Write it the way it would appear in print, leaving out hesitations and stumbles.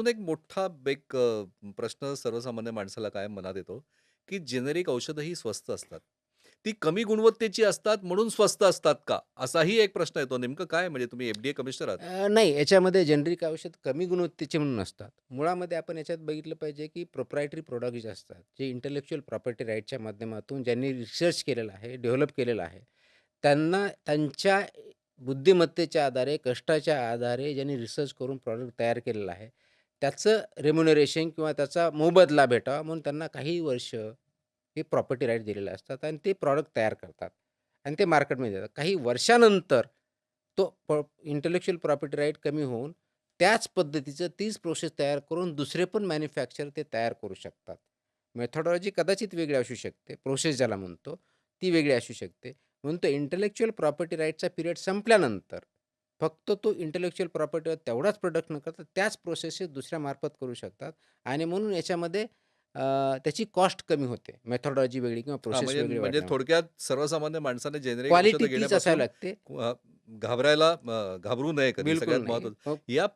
अजून एक मोठा प्रश्न सर्वसामान्य माणसाला कायम मनात येतो, की जेनेरिक औषधं स्वस्त असतात. ती कमी गुणवत्तेची असतात म्हणून स्वस्त असतात का? असाही एक प्रश्न येतो. नेमकं काय म्हणजे तुम्ही एफ कमिशनर आहात? नाही, याच्यामध्ये जेनेरिक औषध कमी गुणवत्तेचे म्हणून नसतात. मुळामध्ये आपण याच्यात बघितलं पाहिजे, की प्रोप्रायटरी प्रॉडक्ट जे असतात, जे इंटेलेक्चुअल प्रॉपर्टी राईटच्या माध्यमातून ज्यांनी रिसर्च केलेला आहे, डेव्हलप केलेलं आहे, त्यांना त्यांच्या बुद्धिमत्तेच्या आधारे, कष्टाच्या आधारे ज्यांनी रिसर्च करून प्रॉडक्ट तयार केलेलं आहे, त्याचं रेम्युनरेशन किंवा त्याचा मोबदला भेटावा म्हणून त्यांना काही वर्ष हे प्रॉपर्टी राईट दिलेले असतात आणि ते प्रॉडक्ट तयार करतात आणि ते मार्केटमध्ये देतात. काही वर्षानंतर तो इंटेलेक्चुअल प्रॉपर्टी राईट कमी होऊन त्याच पद्धतीचं तीच प्रोसेस तयार करून दुसरे पण मॅन्युफॅक्चर ते तयार करू शकतात. मेथोडॉलॉजी कदाचित वेगळी असू शकते. प्रोसेस ज्याला म्हणतो, ती वेगळी असू शकते. म्हणून तो इंटेलेक्चुअल प्रॉपर्टी राईटचा पिरियड संपल्यानंतर फक्त तो इंटेलेक्चुअल प्रॉपर्टीवर तेवढाच प्रोडक्ट न करता त्याच प्रोसेसेस दुसऱ्यामार्फत करू शकतात आणि म्हणून याच्यामध्ये अ, त्याची कॉस्ट कमी होते. मेथोडॉलॉजी वेगळी किंवा हां, प्रोसेस म्हणजे वेगळी म्हणजे वाढल्यामुळे. थोडक्यात सर्वसामान्य माणसाने जेनेरिक क्वालिटी औषधं तीच असावी घेण्यापासून लागते. घाबरू नये कधी बिलकुल सगळ्यात नाही. महत्त्वाचं. या